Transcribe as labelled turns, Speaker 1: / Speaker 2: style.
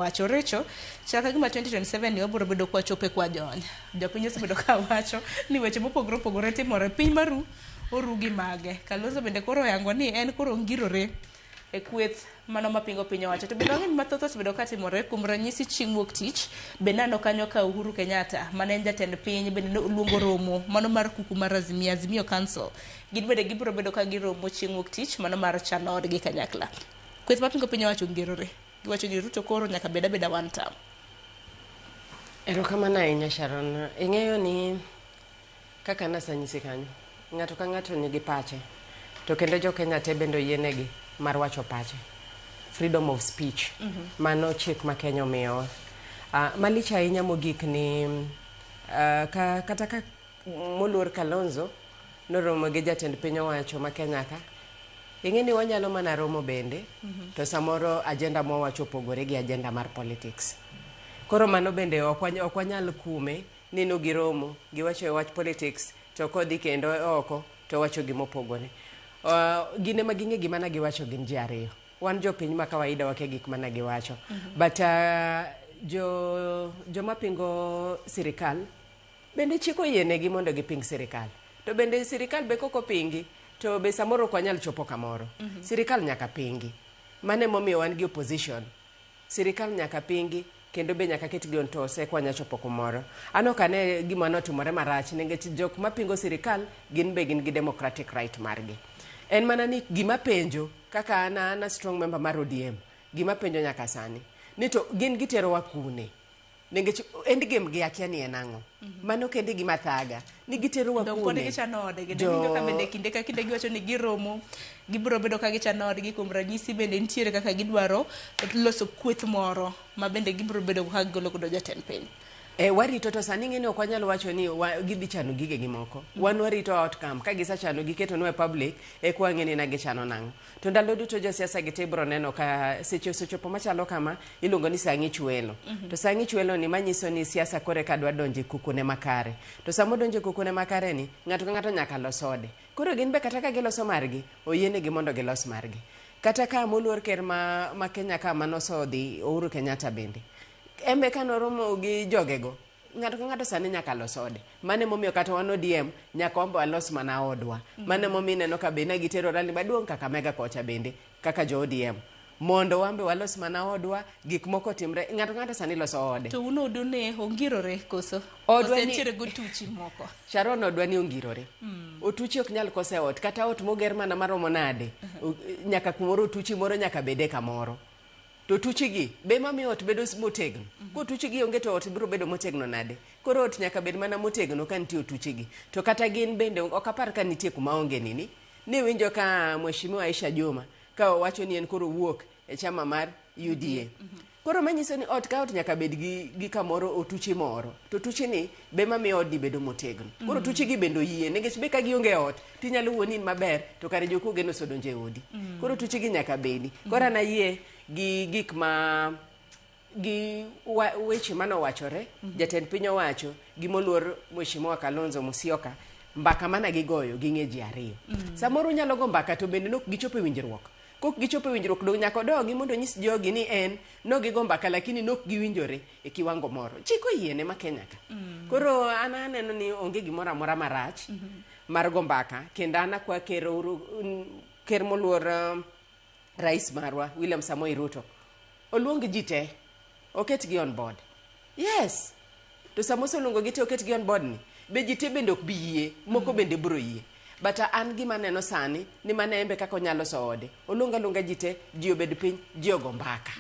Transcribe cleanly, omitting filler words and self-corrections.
Speaker 1: wacho richo chaka gima 2027 ni obiro bedo kwa chope kwa jony jopiny osebedo ka wacho ni weche mopogore opogore timore piny maru orugi mage Kalonzo bende koro yango ni en koro ngirore e kweth mano mapingo piny owacho to bende ng'eny mathoth osebedo ka timore kuom ranyisi chieng' wuok tich be nano kanyo ka Uhuru Kenyatta mane en jatend piny bende luongo romo mano mar kuku mar Azimio Council gin bende gibiro bedo ka giromo chieng' wuok tich mano mar chano odgi kanyakla kweth mapingo piny owacho ngirore giwacho ni Ruto koro nyaka beda one term.
Speaker 2: Erokamano ahinya Sharon. Ing'eyo ni kaka nasanyisi kanyo ng'ato ka ng'ato nigi pache to kendo jo Kenya te bende yienegi mar wacho pache. Freedom of speech. Mano chik ma Kenya omiyo. Malich ahinya mogik ni kata ka moluor Kalonzo noromo gi jatend piny owacho ma Kenya ka ing'e ni wanyalo mana romo bende to samoro agenda mwawacho opogore gi agenda mar politics. Koro mano bende ok wanyal kume ni no giromo giwacho e wach politics to kodhi kendo oko to wacho gimopogore. Gine ma ging'e gima na giwacho gin ji ariyo. Wan jo piny ma kawaida wake gik mana giwacho. But joma pingo sirikal bende chiko yienegi mondo giping sirikal. To bende sirikal be koko pingi to be samoro kwa nyal chopo kamoro. Sirikal nyaka pingi. Mane momiyo wan gi opposition. Sirikal nyaka pingi kendo be nyaka ketgi on tose kwa nya chopo kumoro. Ano kane gima notimore marach nikech jok mapingo sirikal gin be gin gi democratic right margi. En mana ni gima penjo kaka ana strong member mar ODM gima penjo nyaka sani ni to gin gitero wa kune nikech end game gi akia ni enango mano kende gima thaga ni gitero wa kune
Speaker 1: pone gichano odgi ndio ka bende kinde ka kinde giwacho ni giromo gibiro bedo ka gichano odgi kuom ranyisi bende nitiere kaka gidwaro loso kweth moro ma bende gibiro bedo ka golo godo jatend piny.
Speaker 2: Warito to sani ng'eni ok wanyalo wacho ni gidhi chano gige gi moko. Wan warito outcome ka gisachano giketo no e public e kwa ng'eni na gichano nango. To ndalo duto jo siasa gitebro neno ka seche chopo machalo kama iluongo ni sangi chwelo. To sangi chwelo ni manyiso ni siasa kore ka dwa donje kukune makare. To samo donje kukune makare ni ng'ato ka ng'ato nyaka losode. Koro gin be kata ka giloso margi oyiene gi mondo gilos margi. Kata ka moluor ker ma Kenya ka manoso dhi Uhuru Kenyatta bende. Embe ka noromo gi jogego ng'ato ka ng'ato sani nyaka losode. Mane momiyo kata wan ODM nyaka ombo alos mana odwa. Mane momiyo neno ka be na gitero rally maduong' kaka mega kocha bende kaka jo ODM mondo wambe walos mana odwa gik moko timre ng'ato ka ng'ato sani loso ode.
Speaker 1: To uno odune ongirore koso
Speaker 2: odwa ni
Speaker 1: nitiere gotuchi moko.
Speaker 2: Sharon odwa ni ongirore. Otuchi ok nyal kose ot kata ot moger mana maromo nade nyaka kumoro otuchi moro nyaka bede kamoro. To tuchigi be mamiyo ot bedo motegno. Ko tuchigi onge to ot biro bedo motegno nade. Koro ot nyaka bed mana motegno ka nitie tuchigi. To kata gin bende ok apar ka nitie kuma onge nini. Ni winjo ka Mheshimiwa Aisha Juma ka wacho ni en koro wuok e chama mar UDA. Koro manyiso ni ot ka ot nyaka bed gi kamoro otuchi moro. To tuchi ni be mamiyo ot bedo motegno. Koro tuchigi bendo yie nikech be ka gionge ot tinyalo wuoni maber to kare jokuoge no sodonje odi. Koro tuchigi nyaka bedi. Koro na yie gi gik ma gi weche mano wachore jatend piny owacho gi moluor Mheshimiwa Kalonzo Musyoka mbaka mana gigoyo gi ng'e ji ariyo. Samoro nyalo go mbaka to bende nok gichopo e winjruok. Kok gichopo e winjruok do nyaka dogi mondo nyis jogi ni en no gigo mbaka lakini nok giwinjore e kiwango moro. Chiko yiene ma Kenya ka. Koro ana neno ni onge gimoro amora marach mar go mbaka kendo ana kwa ker moluor Rais marwa William Samoei Ruto oluong ji te oketgi on board. Yes. To samoso oluongo gi te oketgi on board ni be ji te bende ok bi yie moko bende bro yie. But an gima neno sani ni mane embe kako nyalo so ode. Olunga ji te ji obed piny ji ogo mbaka.